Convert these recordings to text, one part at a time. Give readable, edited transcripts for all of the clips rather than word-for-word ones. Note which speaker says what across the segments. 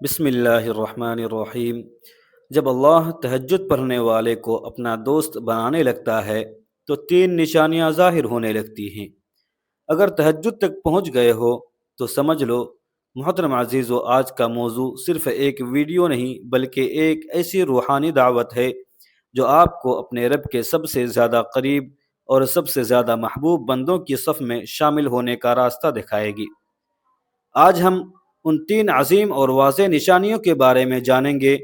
Speaker 1: بسم اللہ الرحمن الرحیم۔ جب اللہ تہجد پڑھنے والے کو اپنا دوست بنانے لگتا ہے تو تین نشانیاں ظاہر ہونے لگتی ہیں۔ اگر تہجد تک پہنچ گئے ہو تو سمجھ لو محترم عزیز، و آج کا موضوع صرف ایک ویڈیو نہیں بلکہ ایک ایسی روحانی دعوت ہے جو آپ کو اپنے رب کے سب سے زیادہ قریب اور سب سے زیادہ محبوب بندوں کی صف میں شامل ہونے کا راستہ دکھائے گی۔ آج ہم ان تین عظیم اور واضح نشانیوں کے بارے میں جانیں گے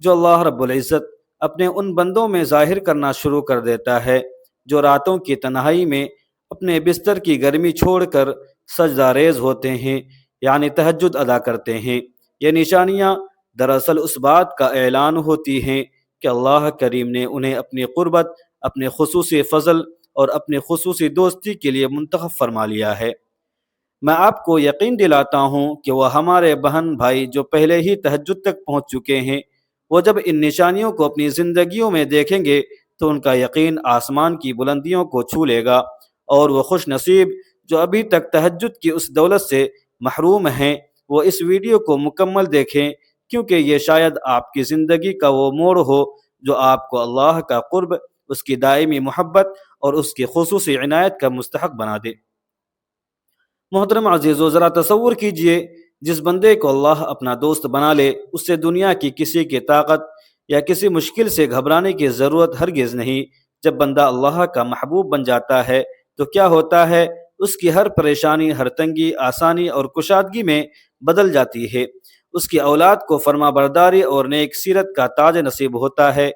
Speaker 1: جو اللہ رب العزت اپنے ان بندوں میں ظاہر کرنا شروع کر دیتا ہے جو راتوں کی تنہائی میں اپنے بستر کی گرمی چھوڑ کر سجدہ ریز ہوتے ہیں، یعنی تہجد ادا کرتے ہیں۔ یہ نشانیاں دراصل اس بات کا اعلان ہوتی ہیں کہ اللہ کریم نے انہیں اپنی قربت، اپنے خصوصی فضل اور اپنے خصوصی دوستی کے لیے منتخب فرما لیا ہے۔ میں آپ کو یقین دلاتا ہوں کہ وہ ہمارے بہن بھائی جو پہلے ہی تہجد تک پہنچ چکے ہیں، وہ جب ان نشانیوں کو اپنی زندگیوں میں دیکھیں گے تو ان کا یقین آسمان کی بلندیوں کو چھو لے گا، اور وہ خوش نصیب جو ابھی تک تہجد کی اس دولت سے محروم ہیں وہ اس ویڈیو کو مکمل دیکھیں، کیونکہ یہ شاید آپ کی زندگی کا وہ موڑ ہو جو آپ کو اللہ کا قرب، اس کی دائمی محبت اور اس کی خصوصی عنایت کا مستحق بنا دے۔ محترم عزیزو، ذرا تصور کیجئے جس بندے کو اللہ اپنا دوست بنا لے اس سے دنیا کی کسی کی طاقت یا کسی مشکل سے گھبرانے کی ضرورت ہرگز نہیں۔ جب بندہ اللہ کا محبوب بن جاتا ہے تو کیا ہوتا ہے؟ اس کی ہر پریشانی، ہر تنگی آسانی اور کشادگی میں بدل جاتی ہے۔ اس کی اولاد کو فرما برداری اور نیک سیرت کا تاج نصیب ہوتا ہے۔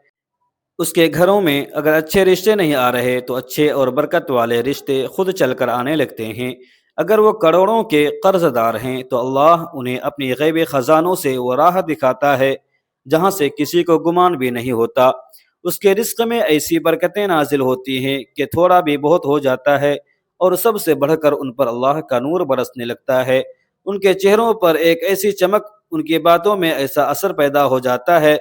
Speaker 1: اس کے گھروں میں اگر اچھے رشتے نہیں آ رہے تو اچھے اور برکت والے رشتے خود چل کر آنے لگتے ہیں۔ اگر وہ کروڑوں کے قرض دار ہیں تو اللہ انہیں اپنی غیب خزانوں سے وہ راہ دکھاتا ہے جہاں سے کسی کو گمان بھی نہیں ہوتا۔ اس کے رزق میں ایسی برکتیں نازل ہوتی ہیں کہ تھوڑا بھی بہت ہو جاتا ہے، اور سب سے بڑھ کر ان پر اللہ کا نور برسنے لگتا ہے۔ ان کے چہروں پر ایک ایسی چمک، ان کی باتوں میں ایسا اثر پیدا ہو جاتا ہے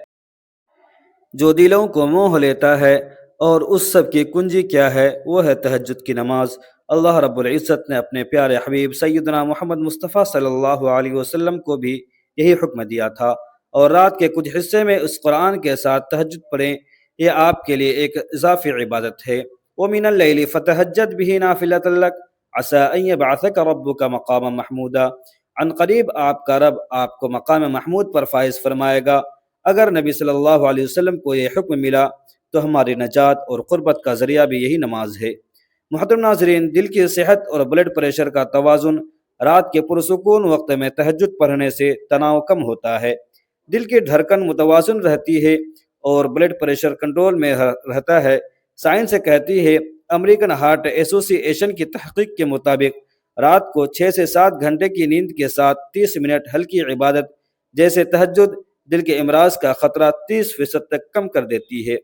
Speaker 1: جو دلوں کو موہ لیتا ہے، اور اس سب کی کنجی کیا ہے؟ وہ ہے تہجد کی نماز۔ اللہ رب العزت نے اپنے پیارے حبیب سیدنا محمد مصطفیٰ صلی اللہ علیہ وسلم کو بھی یہی حکم دیا تھا، اور رات کے کچھ حصے میں اس قرآن کے ساتھ تہجد پڑھیں۔ یہ آپ کے لیے ایک اضافی عبادت ہے۔ وَمِنَ اللَّيْلِ فَتَهَجَّدْ بِهِ نَافِلَةً لَكَ عَسَىٰ أَن يَبْعَثَكَ رَبُّكَ مَقَامًا مَحْمُودًا۔ عن قریب آپ کا رب آپ کو مقام محمود پر فائز فرمائے گا۔ اگر نبی صلی اللہ علیہ وسلم کو یہ حکم ملا تو ہماری نجات اور قربت کا ذریعہ بھی یہی نماز ہے۔ محترم ناظرین، دل کی صحت اور بلڈ پریشر کا توازن، رات کے پرسکون وقت میں تہجد پڑھنے سے تناؤ کم ہوتا ہے، دل کی دھڑکن متوازن رہتی ہے اور بلڈ پریشر کنٹرول میں رہتا ہے۔ سائنس کہتی ہے، امریکن ہارٹ ایسوسی ایشن کی تحقیق کے مطابق رات کو 6 سے 7 گھنٹے کی نیند کے ساتھ 30 منٹ ہلکی عبادت جیسے تہجد دل کے امراض کا خطرہ 30% تک کم کر دیتی ہے۔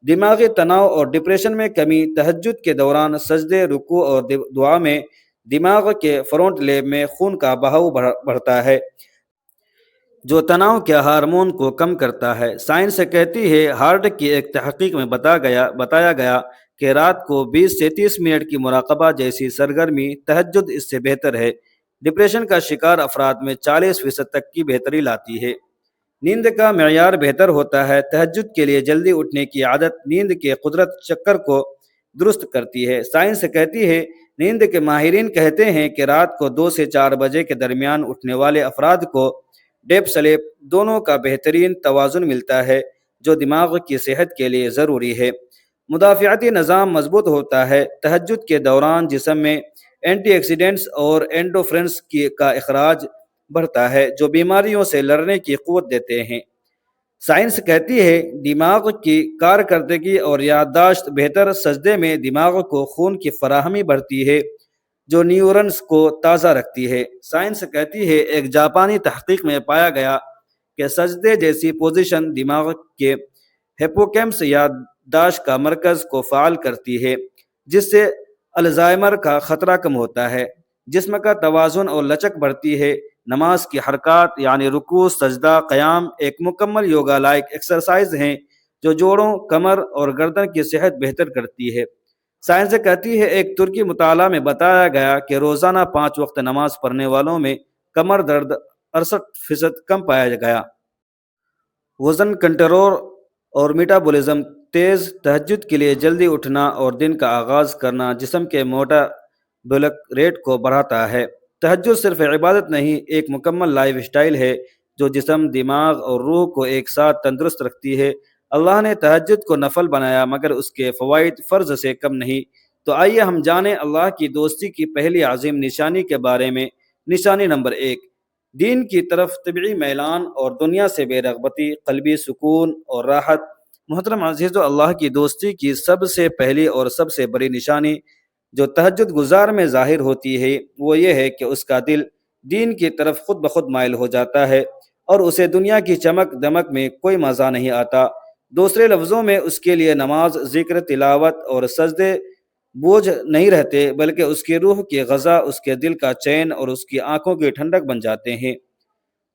Speaker 1: دماغی تناؤ اور ڈپریشن میں کمی، تہجد کے دوران سجدے، رکوع اور دعا میں دماغ کے فرونٹ لیب میں خون کا بہاؤ بڑھتا ہے جو تناؤ کے ہارمون کو کم کرتا ہے۔ سائنس کہتی ہے، ہارٹ کی ایک تحقیق میں بتایا گیا کہ رات کو 20 سے 30 منٹ کی مراقبہ جیسی سرگرمی تہجد اس سے بہتر ہے۔ ڈپریشن کا شکار افراد میں 40% تک کی بہتری لاتی ہے۔ نیند کا معیار بہتر ہوتا ہے۔ تہجد کے لیے جلدی اٹھنے کی عادت نیند کے قدرت چکر کو درست کرتی ہے۔ سائنس کہتی ہے، نیند کے ماہرین کہتے ہیں کہ رات کو 2 سے 4 بجے کے درمیان اٹھنے والے افراد کو ڈیپ سلیپ دونوں کا بہترین توازن ملتا ہے جو دماغ کی صحت کے لیے ضروری ہے۔ مدافعتی نظام مضبوط ہوتا ہے۔ تہجد کے دوران جسم میں اینٹی آکسیڈنٹس اور اینڈورفنس کا اخراج بڑھتا ہے جو بیماریوں سے لڑنے کی قوت دیتے ہیں۔ سائنس کہتی ہے، دماغ کی کارکردگی اور یادداشت بہتر، سجدے میں دماغ کو خون کی فراہمی بڑھتی ہے جو نیورونز کو تازہ رکھتی ہے۔ سائنس کہتی ہے، ایک جاپانی تحقیق میں پایا گیا کہ سجدے جیسی پوزیشن دماغ کے ہپوکیمپس یادداشت کا مرکز کو فعال کرتی ہے جس سے الزائمر کا خطرہ کم ہوتا ہے۔ جسم کا توازن اور لچک بڑھتی ہے۔ نماز کی حرکات یعنی رکوع، سجدہ، قیام ایک مکمل یوگا لائک ایکسرسائز ہیں جو جوڑوں، کمر اور گردن کی صحت بہتر کرتی ہے۔ سائنس کہتی ہے، ایک ترکی مطالعہ میں بتایا گیا کہ روزانہ 5 وقت نماز پڑھنے والوں میں کمر درد 68% کم پایا گیا۔ وزن کنٹرول اور میٹابولزم تیز، تہجد کے لیے جلدی اٹھنا اور دن کا آغاز کرنا جسم کے میٹابولک ریٹ کو بڑھاتا ہے۔ تہجد صرف عبادت نہیں، ایک مکمل لائف سٹائل ہے جو جسم، دماغ اور روح کو ایک ساتھ تندرست رکھتی ہے۔ اللہ نے تہجد کو نفل بنایا مگر اس کے فوائد فرض سے کم نہیں۔ تو آئیے ہم جانیں اللہ کی دوستی کی پہلی عظیم نشانی کے بارے میں۔ نشانی نمبر 1، دین کی طرف طبعی میلان اور دنیا سے بے رغبتی، قلبی سکون اور راحت۔ محترم عزیزو، اللہ کی دوستی کی سب سے پہلی اور سب سے بڑی نشانی جو تہجد گزار میں ظاہر ہوتی ہے وہ یہ ہے کہ اس کا دل دین کی طرف خود بخود مائل ہو جاتا ہے اور اسے دنیا کی چمک دمک میں کوئی مزہ نہیں آتا۔ دوسرے لفظوں میں اس کے لیے نماز، ذکر، تلاوت اور سجدے بوجھ نہیں رہتے، بلکہ اس کی روح کی غذا، اس کے دل کا چین اور اس کی آنکھوں کی ٹھنڈک بن جاتے ہیں۔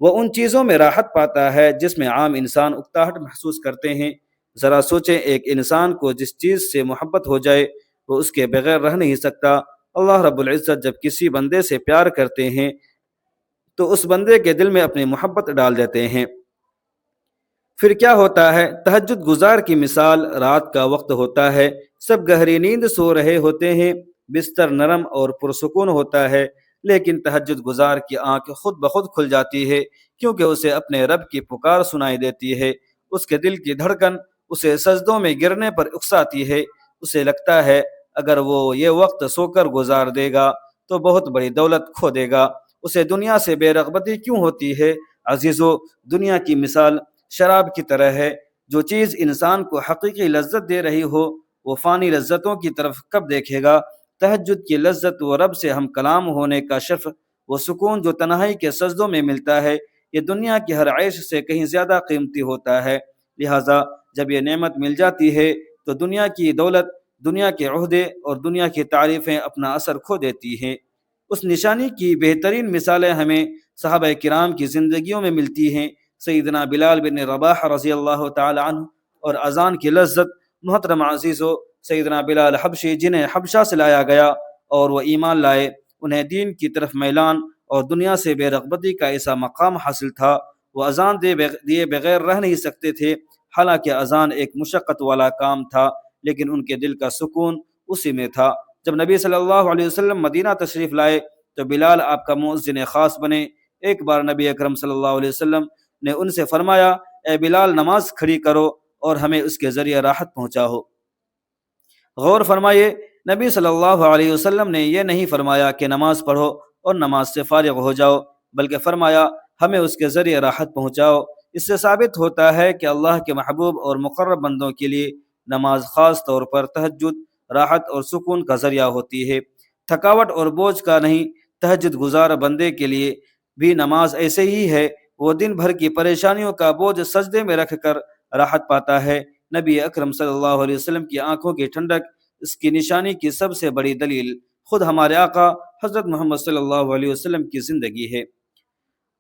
Speaker 1: وہ ان چیزوں میں راحت پاتا ہے جس میں عام انسان اکتاہٹ محسوس کرتے ہیں۔ ذرا سوچیں، ایک انسان کو جس چیز سے محبت ہو جائے وہ اس کے بغیر رہ نہیں سکتا۔ اللہ رب العزت جب کسی بندے سے پیار کرتے ہیں تو اس بندے کے دل میں اپنی محبت ڈال دیتے ہیں۔ پھر کیا ہوتا ہے؟ تہجد گزار کی مثال رات کا وقت ہوتا ہے، سب گہری نیند سو رہے ہوتے ہیں، بستر نرم اور پرسکون ہوتا ہے، لیکن تہجد گزار کی آنکھ خود بخود کھل جاتی ہے کیونکہ اسے اپنے رب کی پکار سنائی دیتی ہے۔ اس کے دل کی دھڑکن اسے سجدوں میں گرنے پر اکساتی ہے۔ اسے لگتا ہے اگر وہ یہ وقت سو کر گزار دے گا تو بہت بڑی دولت کھو دے گا۔ اسے دنیا سے بے رغبتی کیوں ہوتی ہے؟ عزیزو، دنیا کی مثال شراب کی طرح ہے۔ جو چیز انسان کو حقیقی لذت دے رہی ہو وہ فانی لذتوں کی طرف کب دیکھے گا؟ تہجد کی لذت، وہ رب سے ہم کلام ہونے کا شرف، وہ سکون جو تنہائی کے سجدوں میں ملتا ہے، یہ دنیا کی ہر عیش سے کہیں زیادہ قیمتی ہوتا ہے۔ لہٰذا جب یہ نعمت مل جاتی ہے تو دنیا کی دولت، دنیا کے عہدے اور دنیا کی تعریفیں اپنا اثر کھو دیتی ہیں۔ اس نشانی کی بہترین مثالیں ہمیں صحابہ کرام کی زندگیوں میں ملتی ہیں۔ سیدنا بلال بن رباح رضی اللہ تعالی عنہ اور اذان کی لذت۔ محترم عزیزو، سیدنا بلال حبشی جنہیں حبشہ سے لایا گیا اور وہ ایمان لائے، انہیں دین کی طرف میلان اور دنیا سے بے رغبتی کا ایسا مقام حاصل تھا، وہ اذان دیے بغیر رہ نہیں سکتے تھے۔ حالانکہ اذان ایک مشقت والا کام تھا لیکن ان کے دل کا سکون اسی میں تھا۔ جب نبی صلی اللہ علیہ وسلم مدینہ تشریف لائے تو بلال آپ کا مؤذن خاص بنے۔ ایک بار نبی اکرم صلی اللہ علیہ وسلم نے ان سے فرمایا، اے بلال، نماز کھڑی کرو اور ہمیں اس کے ذریعے راحت پہنچاؤ۔ غور فرمائیے، نبی صلی اللہ علیہ وسلم نے یہ نہیں فرمایا کہ نماز پڑھو اور نماز سے فارغ ہو جاؤ، بلکہ فرمایا ہمیں اس کے ذریعے راحت پہنچاؤ۔ اس سے ثابت ہوتا ہے کہ اللہ کے محبوب اور مقرب بندوں کے لیے نماز خاص طور پر تہجد راحت اور سکون کا ذریعہ ہوتی ہے، تھکاوٹ اور بوجھ کا نہیں۔ تہجد گزار بندے کے لیے بھی نماز ایسے ہی ہے، وہ دن بھر کی پریشانیوں کا بوجھ سجدے میں رکھ کر راحت پاتا ہے۔ نبی اکرم صلی اللہ علیہ وسلم کی آنکھوں کی ٹھنڈک اس کی نشانی کی سب سے بڑی دلیل خود ہمارے آقا حضرت محمد صلی اللہ علیہ وسلم کی زندگی ہے۔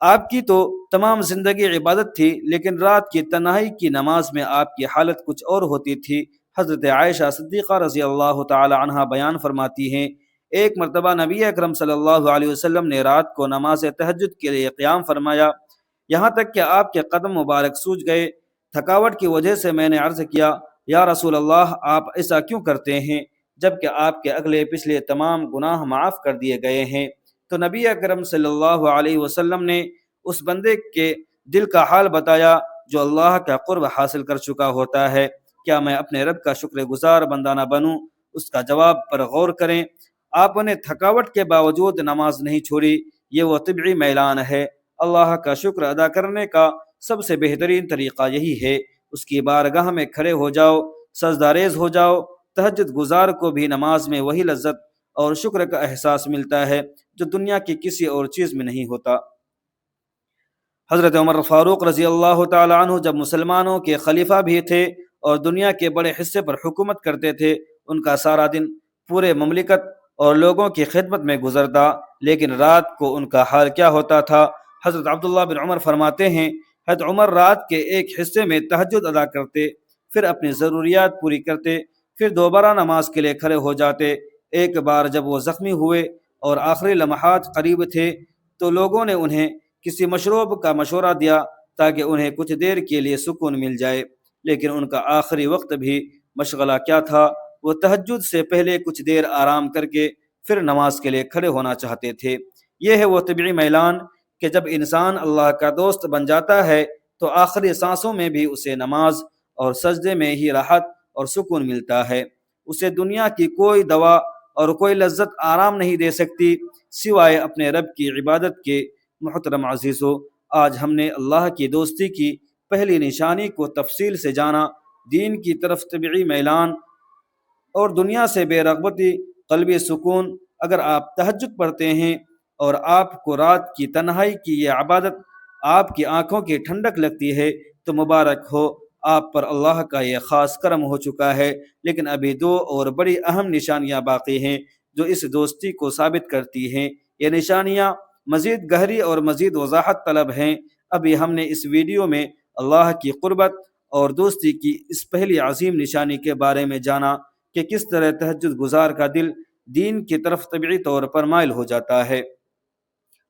Speaker 1: آپ کی تو تمام زندگی عبادت تھی، لیکن رات کی تنہائی کی نماز میں آپ کی حالت کچھ اور ہوتی تھی۔ حضرت عائشہ صدیقہ رضی اللہ تعالی عنہا بیان فرماتی ہیں، ایک مرتبہ نبی اکرم صلی اللہ علیہ وسلم نے رات کو نماز تہجد کے لیے قیام فرمایا، یہاں تک کہ آپ کے قدم مبارک سوج گئے۔ تھکاوٹ کی وجہ سے میں نے عرض کیا، یا رسول اللہ، آپ ایسا کیوں کرتے ہیں جبکہ آپ کے اگلے پچھلے تمام گناہ معاف کر دیے گئے ہیں؟ تو نبی اکرم صلی اللہ علیہ وسلم نے اس بندے کے دل کا حال بتایا جو اللہ کا قرب حاصل کر چکا ہوتا ہے۔ کیا میں اپنے رب کا شکر گزار بندہ نہ بنوں؟ اس کا جواب پر غور کریں۔ آپ نے تھکاوٹ کے باوجود نماز نہیں چھوڑی، یہ وہ طبعی میلان ہے۔ اللہ کا شکر ادا کرنے کا سب سے بہترین طریقہ یہی ہے، اس کی بارگاہ میں کھڑے ہو جاؤ، سجدہ ریز ہو جاؤ۔ تہجد گزار کو بھی نماز میں وہی لذت اور شکر کا احساس ملتا ہے جو دنیا کی کسی اور چیز میں نہیں ہوتا۔ حضرت عمر فاروق رضی اللہ تعالی عنہ جب مسلمانوں کے خلیفہ بھی تھے اور دنیا کے بڑے حصے پر حکومت کرتے تھے، ان کا سارا دن پورے مملکت اور لوگوں کی خدمت میں گزرتا، لیکن رات کو ان کا حال کیا ہوتا تھا؟ حضرت عبداللہ بن عمر فرماتے ہیں، حضرت عمر رات کے ایک حصے میں تہجد ادا کرتے، پھر اپنی ضروریات پوری کرتے، پھر دوبارہ نماز کے لیے کھڑے ہو جاتے۔ ایک بار جب وہ زخمی ہوئے اور آخری لمحات قریب تھے تو لوگوں نے انہیں کسی مشروب کا مشورہ دیا تاکہ انہیں کچھ دیر کے لیے سکون مل جائے، لیکن ان کا آخری وقت بھی مشغلہ کیا تھا؟ وہ تہجد سے پہلے کچھ دیر آرام کر کے پھر نماز کے لیے کھڑے ہونا چاہتے تھے۔ یہ ہے وہ طبعی میلان کہ جب انسان اللہ کا دوست بن جاتا ہے تو آخری سانسوں میں بھی اسے نماز اور سجدے میں ہی راحت اور سکون ملتا ہے۔ اسے دنیا کی کوئی دوا اور کوئی لذت آرام نہیں دے سکتی سوائے اپنے رب کی عبادت کے۔ محترم عزیزو، آج ہم نے اللہ کی دوستی کی پہلی نشانی کو تفصیل سے جانا۔ دین کی طرف طبعی میلان اور دنیا سے بے رغبتی، قلبی سکون۔ اگر آپ تہجد پڑھتے ہیں اور آپ کو رات کی تنہائی کی یہ عبادت آپ کی آنکھوں کی ٹھنڈک لگتی ہے تو مبارک ہو، آپ پر اللہ کا یہ خاص کرم ہو چکا ہے۔ لیکن ابھی دو اور بڑی اہم نشانیاں باقی ہیں جو اس دوستی کو ثابت کرتی ہیں۔ یہ نشانیاں مزید گہری اور مزید وضاحت طلب ہیں۔ ابھی ہم نے اس ویڈیو میں اللہ کی قربت اور دوستی کی اس پہلی عظیم نشانی کے بارے میں جانا کہ کس طرح تہجد گزار کا دل دین کی طرف طبعی طور پر مائل ہو جاتا ہے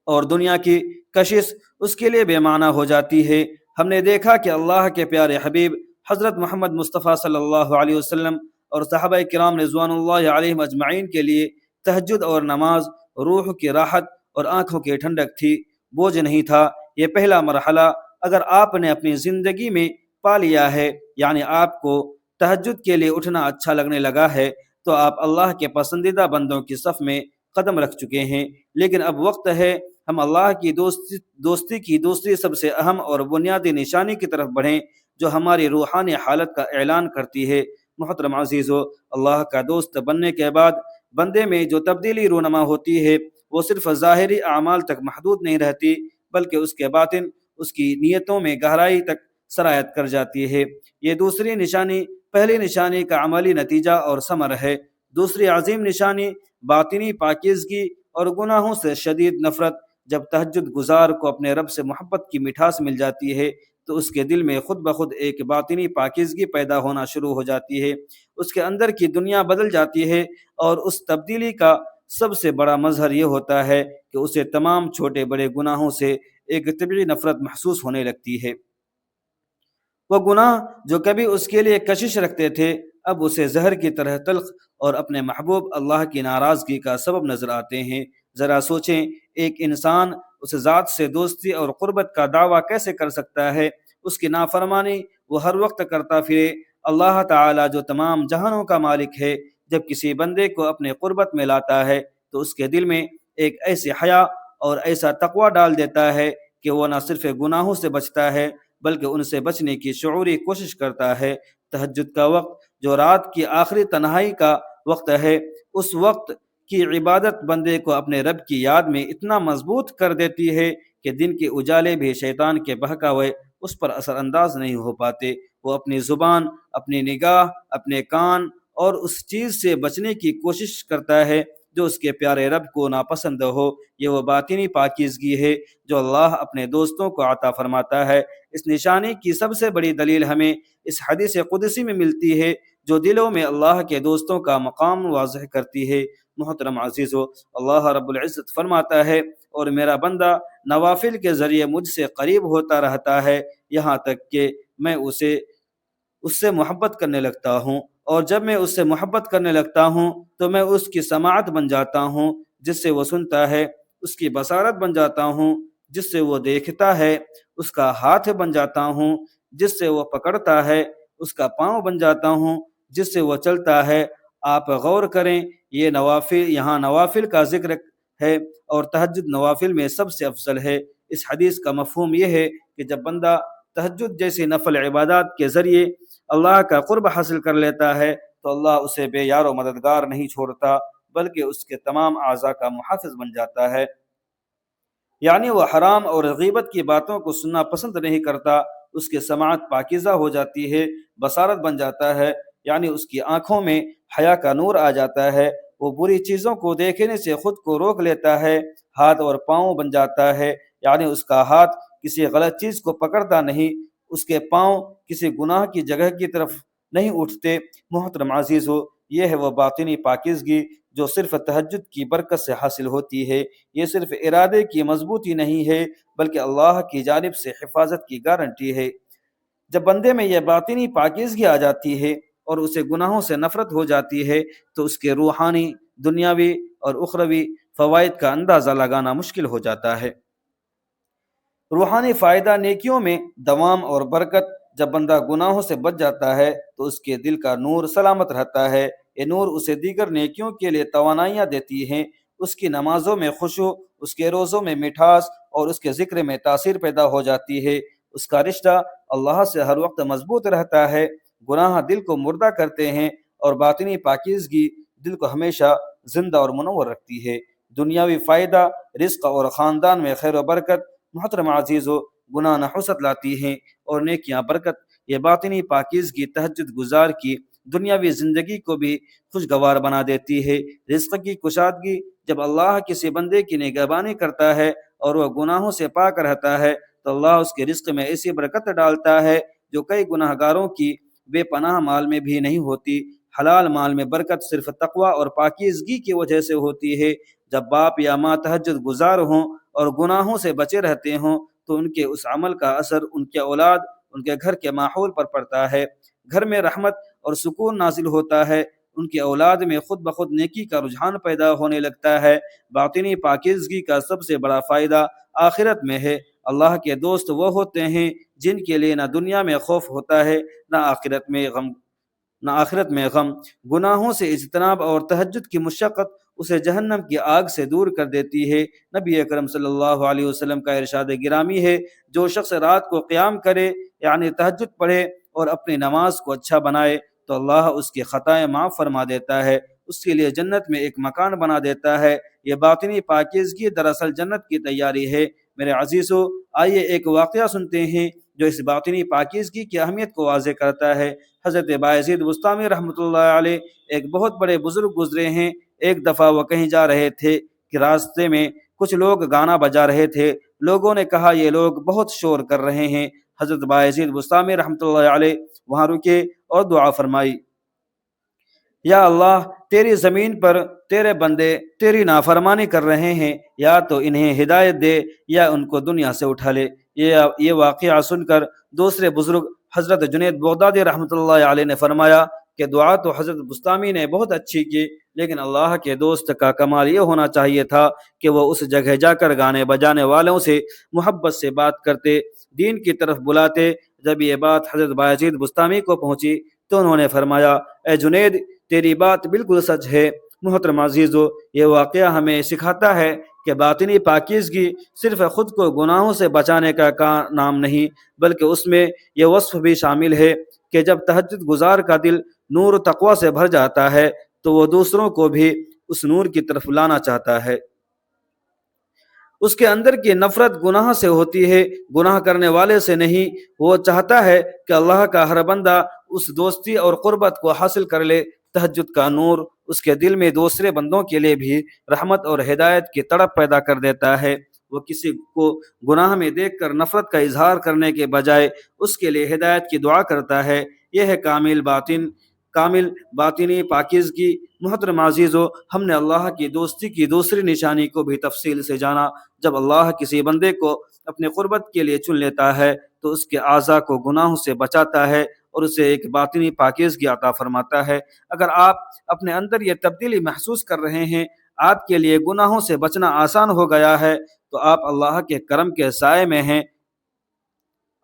Speaker 1: اور دنیا کی کشش اس کے لیے بے معنی ہو جاتی ہے۔ ہم نے دیکھا کہ اللہ کے پیارے حبیب حضرت محمد مصطفیٰ صلی اللہ علیہ وسلم اور صحابہ کرام رضوان اللہ علیہم اجمعین کے لیے تہجد اور نماز روح کی راحت اور آنکھوں کی ٹھنڈک تھی، بوجھ نہیں تھا۔ یہ پہلا مرحلہ اگر آپ نے اپنی زندگی میں پا لیا ہے، یعنی آپ کو تہجد کے لیے اٹھنا اچھا لگنے لگا ہے، تو آپ اللہ کے پسندیدہ بندوں کی صف میں قدم رکھ چکے ہیں۔ لیکن اب وقت ہے ہم اللہ کی دوستی کی دوسری سب سے اہم اور بنیادی نشانی کی طرف بڑھیں جو ہماری روحانی حالت کا اعلان کرتی ہے۔ محترم عزیزو، اللہ کا دوست بننے کے بعد بندے میں جو تبدیلی رونما ہوتی ہے وہ صرف ظاہری اعمال تک محدود نہیں رہتی، بلکہ اس کے باطن، اس کی نیتوں میں گہرائی تک سرایت کر جاتی ہے۔ یہ دوسری نشانی پہلی نشانی کا عملی نتیجہ اور ثمر ہے۔ دوسری عظیم نشانی باطنی پاکیزگی اور گناہوں سے شدید نفرت۔ جب تہجد گزار کو اپنے رب سے محبت کی مٹھاس مل جاتی ہے تو اس کے دل میں خود بخود ایک باطنی پاکیزگی پیدا ہونا شروع ہو جاتی ہے۔ اس کے اندر کی دنیا بدل جاتی ہے اور اس تبدیلی کا سب سے بڑا مظہر یہ ہوتا ہے کہ اسے تمام چھوٹے بڑے گناہوں سے ایک طبعی نفرت محسوس ہونے لگتی ہے۔ وہ گناہ جو کبھی اس کے لیے کشش رکھتے تھے اب اسے زہر کی طرح تلخ اور اپنے محبوب اللہ کی ناراضگی کا سبب نظر آتے ہیں۔ ذرا سوچیں، ایک انسان اس ذات سے دوستی اور قربت کا دعویٰ کیسے کر سکتا ہے؟ اس کی نافرمانی وہ ہر وقت کرتا پھرے۔ اللہ تعالیٰ جو تمام جہانوں کا مالک ہے جب کسی بندے کو اپنے قربت میں لاتا ہے تو اس کے دل میں ایک ایسی حیا اور ایسا تقوی ڈال دیتا ہے کہ وہ نہ صرف گناہوں سے بچتا ہے بلکہ ان سے بچنے کی شعوری کوشش کرتا ہے۔ تہجد کا وقت جو رات کی آخری تنہائی کا وقت ہے، اس وقت کی عبادت بندے کو اپنے رب کی یاد میں اتنا مضبوط کر دیتی ہے کہ دن کے اجالے بھی شیطان کے بہکاوے اس پر اثر انداز نہیں ہو پاتے۔ وہ اپنی زبان، اپنی نگاہ، اپنے کان اور اس چیز سے بچنے کی کوشش کرتا ہے جو اس کے پیارے رب کو ناپسند ہو۔ یہ وہ باطنی پاکیزگی ہے جو اللہ اپنے دوستوں کو عطا فرماتا ہے۔ اس نشانی کی سب سے بڑی دلیل ہمیں اس حدیث قدسی میں ملتی ہے جو دلوں میں اللہ کے دوستوں کا مقام واضح کرتی ہے۔ محترم عزیزو، اللہ رب العزت فرماتا ہے، اور میرا بندہ نوافل کے ذریعے مجھ سے قریب ہوتا رہتا ہے یہاں تک کہ میں اس سے محبت کرنے لگتا ہوں، اور جب میں اس سے محبت کرنے لگتا ہوں تو میں اس کی سماعت بن جاتا ہوں جس سے وہ سنتا ہے، اس کی بصارت بن جاتا ہوں جس سے وہ دیکھتا ہے، اس کا ہاتھ بن جاتا ہوں جس سے وہ پکڑتا ہے، اس کا پاؤں بن جاتا ہوں جس سے وہ چلتا ہے۔ آپ غور کریں، یہ یہاں نوافل کا ذکر ہے اور تہجد نوافل میں سب سے افضل ہے۔ اس حدیث کا مفہوم یہ ہے کہ جب بندہ تہجد جیسی نفل عبادات کے ذریعے اللہ کا قرب حاصل کر لیتا ہے تو اللہ اسے بے یار و مددگار نہیں چھوڑتا بلکہ اس کے تمام اعضاء کا محافظ بن جاتا ہے۔ یعنی وہ حرام اور غیبت کی باتوں کو سننا پسند نہیں کرتا، اس کی سماعت پاکیزہ ہو جاتی ہے، بصارت بن جاتا ہے، یعنی اس کی آنکھوں میں حیا کا نور آ جاتا ہے، وہ بری چیزوں کو دیکھنے سے خود کو روک لیتا ہے، ہاتھ اور پاؤں بن جاتا ہے، یعنی اس کا ہاتھ کسی غلط چیز کو پکڑتا نہیں، اس کے پاؤں کسی گناہ کی جگہ کی طرف نہیں اٹھتے۔ محترم عزیزو، یہ ہے وہ باطنی پاکیزگی جو صرف تہجد کی برکت سے حاصل ہوتی ہے۔ یہ صرف ارادے کی مضبوطی نہیں ہے بلکہ اللہ کی جانب سے حفاظت کی گارنٹی ہے۔ جب بندے میں یہ باطنی پاکیزگی آ جاتی ہے اور اسے گناہوں سے نفرت ہو جاتی ہے تو اس کے روحانی، دنیاوی اور اخروی فوائد کا اندازہ لگانا مشکل ہو جاتا ہے۔ روحانی فائدہ، نیکیوں میں دوام اور برکت۔ جب بندہ گناہوں سے بچ جاتا ہے تو اس کے دل کا نور سلامت رہتا ہے۔ یہ نور اسے دیگر نیکیوں کے لیے توانائیاں دیتی ہیں۔ اس کی نمازوں میں خشوع، اس کے روزوں میں مٹھاس اور اس کے ذکر میں تاثیر پیدا ہو جاتی ہے۔ اس کا رشتہ اللہ سے ہر وقت مضبوط رہتا ہے۔ گناہ دل کو مردہ کرتے ہیں اور باطنی پاکیزگی دل کو ہمیشہ زندہ اور منور رکھتی ہے۔ دنیاوی فائدہ، رزق اور خاندان میں خیر و برکت۔ محترم عزیزو، گناہ نحوست لاتی ہیں اور نیکیاں برکت۔ یہ باطنی پاکیزگی تہجد گزار کی دنیاوی زندگی کو بھی خوشگوار بنا دیتی ہے۔ رزق کی کشادگی، جب اللہ کسی بندے کی نگہبانی کرتا ہے اور وہ گناہوں سے پاک رہتا ہے تو اللہ اس کے رزق میں ایسی برکت ڈالتا ہے جو کئی گناہ گاروں کی بے پناہ مال میں بھی نہیں ہوتی۔ حلال مال میں برکت صرف تقوی اور پاکیزگی کی وجہ سے ہوتی ہے۔ جب باپ یا ماں تہجد گزار ہوں اور گناہوں سے بچے رہتے ہوں تو ان کے اس عمل کا اثر ان کے اولاد، ان کے گھر کے ماحول پر پڑتا ہے۔ گھر میں رحمت اور سکون نازل ہوتا ہے۔ ان کے اولاد میں خود بخود نیکی کا رجحان پیدا ہونے لگتا ہے۔ باطنی پاکیزگی کا سب سے بڑا فائدہ آخرت میں ہے۔ اللہ کے دوست وہ ہوتے ہیں جن کے لیے نہ دنیا میں خوف ہوتا ہے نہ آخرت میں غم۔ گناہوں سے اجتناب اور تہجد کی مشقت اسے جہنم کی آگ سے دور کر دیتی ہے۔ نبی اکرم صلی اللہ علیہ وسلم کا ارشاد گرامی ہے، جو شخص رات کو قیام کرے یعنی تہجد پڑھے اور اپنی نماز کو اچھا بنائے تو اللہ اس کی خطائیں معاف فرما دیتا ہے، اس کے لیے جنت میں ایک مکان بنا دیتا ہے۔ یہ باطنی پاکیزگی دراصل جنت کی تیاری ہے۔ میرے عزیزو، آئیے ایک واقعہ سنتے ہیں جو اس باطنی پاکیزگی کی اہمیت کو واضح کرتا ہے۔ حضرت بایزید بستامی رحمۃ اللہ علیہ ایک بہت بڑے بزرگ گزرے ہیں۔ ایک دفعہ وہ کہیں جا رہے تھے کہ راستے میں کچھ لوگ گانا بجا رہے تھے۔ لوگوں نے کہا یہ لوگ بہت شور کر رہے ہیں۔ حضرت بایزید بستامی رحمۃ اللہ علیہ وہاں رکے اور دعا فرمائی، یا اللہ، تیری زمین پر تیرے بندے تیری نافرمانی کر رہے ہیں، یا تو انہیں ہدایت دے یا ان کو دنیا سے اٹھا لے۔ یہ واقعہ سن کر دوسرے بزرگ حضرت جنید بغدادی رحمۃ اللہ علیہ نے فرمایا کہ دعا تو حضرت بستامی نے بہت اچھی کی، لیکن اللہ کے دوست کا کمال یہ ہونا چاہیے تھا کہ وہ اس جگہ جا کر گانے بجانے والوں سے محبت سے بات کرتے، دین کی طرف بلاتے۔ جب یہ بات حضرت بایزید بستامی کو پہنچی تو انہوں نے فرمایا، اے جنید، تیری بات بالکل سچ ہے۔ محترم عزیزو، یہ واقعہ ہمیں سکھاتا ہے کہ باطنی پاکیزگی صرف خود کو گناہوں سے بچانے کا نام نہیں، بلکہ اس میں یہ وصف بھی شامل ہے کہ جب تہجد گزار کا دل نور و تقوی سے بھر جاتا ہے تو وہ دوسروں کو بھی اس نور کی طرف لانا چاہتا ہے۔ اس کے اندر کی نفرت گناہ سے ہوتی ہے، گناہ کرنے والے سے نہیں۔ وہ چاہتا ہے کہ اللہ کا ہر بندہ اس دوستی اور قربت کو حاصل کر لے۔ تہجد کا نور اس کے دل میں دوسرے بندوں کے لیے بھی رحمت اور ہدایت کی تڑپ پیدا کر دیتا ہے۔ وہ کسی کو گناہ میں دیکھ کر نفرت کا اظہار کرنے کے بجائے اس کے لیے ہدایت کی دعا کرتا ہے۔ یہ ہے کامل باطنی پاکیزگی۔ محترم عزیزو، ہم نے اللہ کی دوستی کی دوسری نشانی کو بھی تفصیل سے جانا۔ جب اللہ کسی بندے کو اپنے قربت کے لیے چن لیتا ہے تو اس کے اعضاء کو گناہوں سے بچاتا ہے اور اسے ایک باطنی پاکیزگی عطا فرماتا ہے۔ اگر آپ اپنے اندر یہ تبدیلی محسوس کر رہے ہیں، آپ کے لیے گناہوں سے بچنا آسان ہو گیا ہے، تو آپ اللہ کے کرم کے سائے میں ہیں۔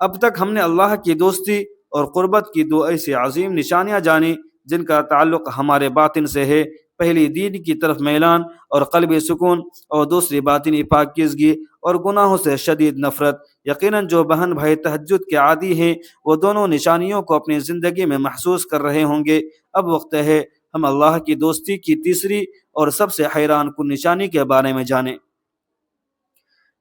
Speaker 1: اب تک ہم نے اللہ کی دوستی اور قربت کی دو ایسی عظیم نشانیاں جانی جن کا تعلق ہمارے باطن سے ہے۔ پہلی، دین کی طرف میلان اور قلبی سکون، اور دوسری باطنی پاکیزگی اور گناہوں سے شدید نفرت۔ یقیناً جو بہن بھائی تہجد کے عادی ہیں وہ دونوں نشانیوں کو اپنی زندگی میں محسوس کر رہے ہوں گے۔ اب وقت ہے ہم اللہ کی دوستی کی تیسری اور سب سے حیران کن نشانی کے بارے میں جانیں،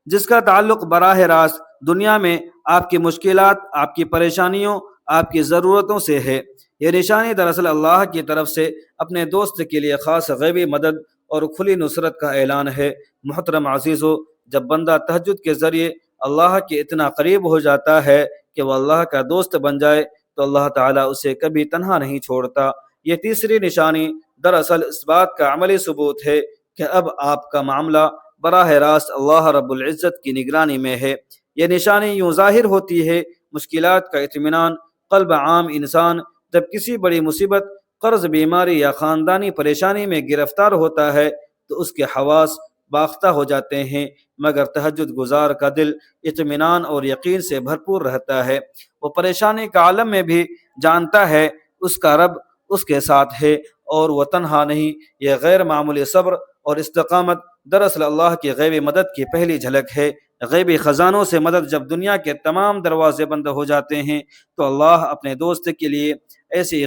Speaker 1: جس کا تعلق براہ راست دنیا میں آپ کی مشکلات، آپ کی پریشانیوں، آپ کی ضرورتوں سے ہے۔ یہ نشانی دراصل اللہ کی طرف سے اپنے دوست کے لیے خاص غیبی مدد اور کھلی نصرت کا اعلان ہے۔ محترم عزیزو، جب بندہ تہجد کے ذریعے اللہ کے اتنا قریب ہو جاتا ہے کہ وہ اللہ کا دوست بن جائے تو اللہ تعالیٰ اسے کبھی تنہا نہیں چھوڑتا۔ یہ تیسری نشانی دراصل اس بات کا عملی ثبوت ہے کہ اب آپ کا معاملہ براہ راست اللہ رب العزت کی نگرانی میں ہے۔ یہ نشانی یوں ظاہر ہوتی ہے: مشکلات کا اطمینان۔ قلب عام انسان جب کسی بڑی مصیبت، قرض، بیماری یا خاندانی پریشانی میں گرفتار ہوتا ہے تو اس کے حواس باختہ ہو جاتے ہیں، مگر تہجد گزار کا دل اطمینان اور یقین سے بھرپور رہتا ہے۔ وہ پریشانی کا عالم میں بھی جانتا ہے اس کا رب اس کے ساتھ ہے اور وہ تنہا نہیں۔ یہ غیر معمولی صبر اور استقامت دراصل اللہ کی غیبی مدد کی پہلی جھلک ہے۔ غیبی خزانوں سے مدد: جب دنیا کے تمام دروازے بند ہو جاتے ہیں تو اللہ اپنے دوست کے لیے ایسی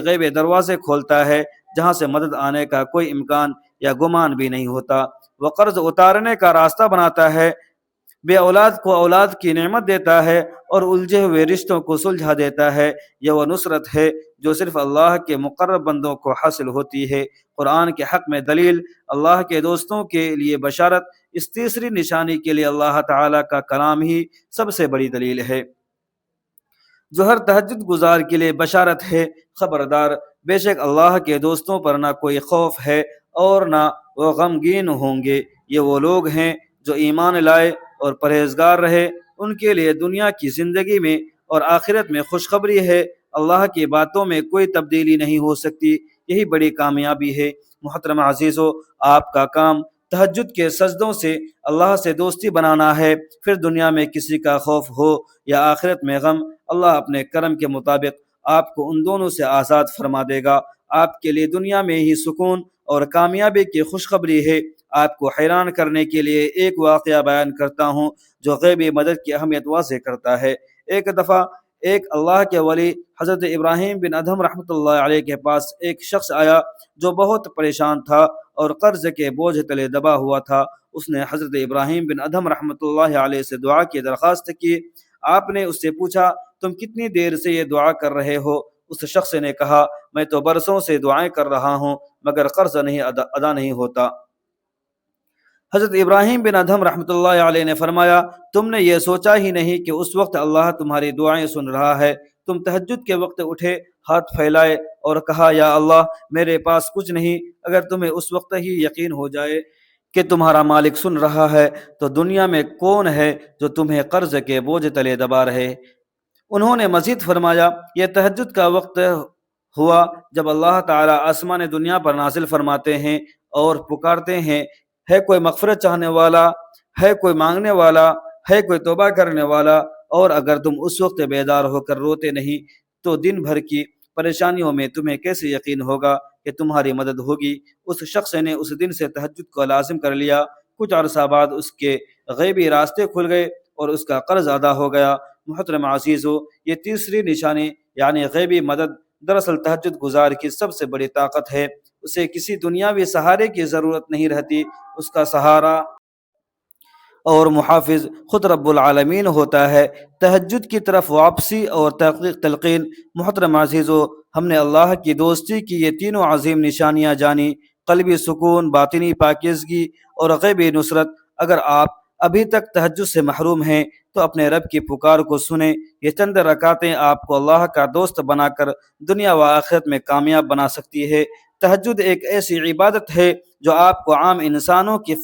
Speaker 1: غیبی دروازے کھولتا ہے جہاں سے مدد آنے کا کوئی امکان یا گمان بھی نہیں ہوتا۔ وہ قرض اتارنے کا راستہ بناتا ہے، بے اولاد کو اولاد کی نعمت دیتا ہے اور الجھے ہوئے رشتوں کو سلجھا دیتا ہے۔ یہ وہ نصرت ہے جو صرف اللہ کے مقرب بندوں کو حاصل ہوتی ہے۔ قرآن کے حق میں دلیل: اللہ کے دوستوں کے لیے بشارت۔ اس تیسری نشانی کے لیے اللہ تعالیٰ کا کلام ہی سب سے بڑی دلیل ہے، جو ہر تہجد گزار کے لیے بشارت ہے: خبردار، بے شک اللہ کے دوستوں پر نہ کوئی خوف ہے اور نہ وہ غمگین ہوں گے۔ یہ وہ لوگ ہیں جو ایمان لائے اور پرہیزگار رہے، ان کے لیے دنیا کی زندگی میں اور آخرت میں خوشخبری ہے۔ اللہ کی باتوں میں کوئی تبدیلی نہیں ہو سکتی، یہی بڑی کامیابی ہے۔ محترم عزیزو، آپ کا کام تہجد کے سجدوں سے اللہ سے دوستی بنانا ہے۔ پھر دنیا میں کسی کا خوف ہو یا آخرت میں غم، اللہ اپنے کرم کے مطابق آپ کو ان دونوں سے آزاد فرما دے گا۔ آپ کے لیے دنیا میں ہی سکون اور کامیابی کی خوشخبری ہے۔ آپ کو حیران کرنے کے لیے ایک واقعہ بیان کرتا ہوں جو غیبی مدد کی اہمیت واضح کرتا ہے۔ ایک دفعہ ایک اللہ کے ولی حضرت ابراہیم بن ادھم رحمۃ اللہ علیہ کے پاس ایک شخص آیا جو بہت پریشان تھا اور قرض کے بوجھ تلے دبا ہوا تھا۔ اس نے حضرت ابراہیم بن ادھم رحمۃ اللہ علیہ سے دعا کی درخواست کی۔ آپ نے اس سے پوچھا، تم کتنی دیر سے یہ دعا کر رہے ہو؟ اس شخص نے کہا، میں تو برسوں سے دعائیں کر رہا ہوں مگر قرض ادا نہیں ہوتا۔ حضرت ابراہیم بن ادھم رحمۃ اللہ علیہ نے فرمایا، تم نے یہ سوچا ہی نہیں کہ اس وقت اللہ تمہاری دعائیں سن رہا ہے؟ تم تہجد کے وقت اٹھے، ہاتھ پھیلائے اور کہا، یا اللہ، میرے پاس کچھ نہیں۔ اگر تمہیں اس وقت ہی یقین ہو جائے کہ تمہارا مالک سن رہا ہے تو دنیا میں کون ہے جو تمہیں قرض کے بوجھ تلے دبا رہے؟ انہوں نے مزید فرمایا، یہ تہجد کا وقت ہوا جب اللہ تعالیٰ آسمان دنیا پر نازل فرماتے ہیں اور پکارتے ہیں، ہے کوئی مغفرت چاہنے والا، ہے کوئی مانگنے والا، ہے کوئی توبہ کرنے والا؟ اور اگر تم اس وقت بیدار ہو کر روتے نہیں تو دن بھر کی پریشانیوں میں تمہیں کیسے یقین ہوگا کہ تمہاری مدد ہوگی؟ اس شخص نے اس دن سے تہجد کو لازم کر لیا۔ کچھ عرصہ بعد اس کے غیبی راستے کھل گئے اور اس کا قرض ادا ہو گیا۔ محترم عزیزو، یہ تیسری نشانی یعنی غیبی مدد دراصل تہجد گزار کی سب سے بڑی طاقت ہے۔ اسے کسی دنیاوی سہارے کی ضرورت نہیں رہتی، اس کا سہارا اور محافظ خود رب العالمین ہوتا ہے۔ تہجد کی طرف واپسی اور تلقین۔ محترم عزیزو، ہم نے اللہ کی دوستی کی یہ تینوں عظیم نشانیاں جانی: قلبی سکون، باطنی پاکیزگی اور غیبی نصرت۔ اگر آپ ابھی تک تہجد سے محروم ہیں تو اپنے رب کی پکار کو سنیں۔ یہ چند رکعتیں آپ کو اللہ کا دوست بنا کر دنیا و آخرت میں کامیاب بنا سکتی ہے۔ تہجد ایک ایسی عبادت ہے جو آپ کو عام انسانوں کی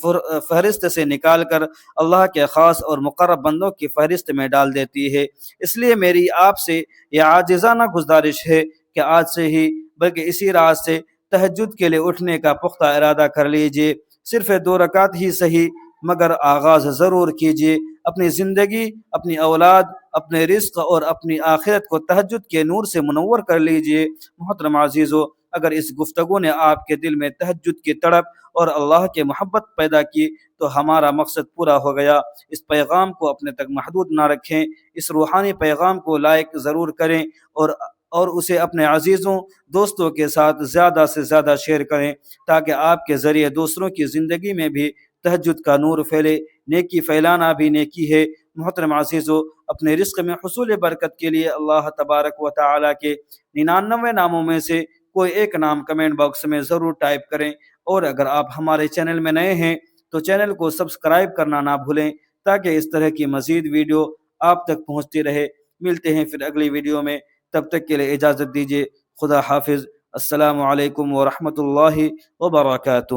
Speaker 1: فہرست سے نکال کر اللہ کے خاص اور مقرب بندوں کی فہرست میں ڈال دیتی ہے۔ اس لیے میری آپ سے یہ عاجزانہ گزارش ہے کہ آج سے ہی بلکہ اسی رات سے تہجد کے لیے اٹھنے کا پختہ ارادہ کر لیجئے۔ صرف 2 رکعت ہی صحیح مگر آغاز ضرور کیجیے۔ اپنی زندگی، اپنی اولاد، اپنے رزق اور اپنی آخرت کو تہجد کے نور سے منور کر لیجیے۔ محترم عزیزو، اگر اس گفتگو نے آپ کے دل میں تہجد کی تڑپ اور اللہ کی محبت پیدا کی تو ہمارا مقصد پورا ہو گیا۔ اس پیغام کو اپنے تک محدود نہ رکھیں، اس روحانی پیغام کو لائک ضرور کریں اور اسے اپنے عزیزوں، دوستوں کے ساتھ زیادہ سے زیادہ شیئر کریں تاکہ آپ کے ذریعے دوسروں کی زندگی میں بھی تہجد کا نور پھیلے۔ نیکی پھیلانا بھی نیکی ہے۔ محترم عزیزو، اپنے رزق میں حصول برکت کے لیے اللہ تبارک و تعالیٰ کے 99 ناموں میں سے کوئی ایک نام کمنٹ باکس میں ضرور ٹائپ کریں، اور اگر آپ ہمارے چینل میں نئے ہیں تو چینل کو سبسکرائب کرنا نہ بھولیں تاکہ اس طرح کی مزید ویڈیو آپ تک پہنچتی رہے۔ ملتے ہیں پھر اگلی ویڈیو میں، تب تک کے لیے اجازت دیجیے۔ خدا حافظ۔ السلام علیکم ورحمۃ اللہ وبرکاتہ۔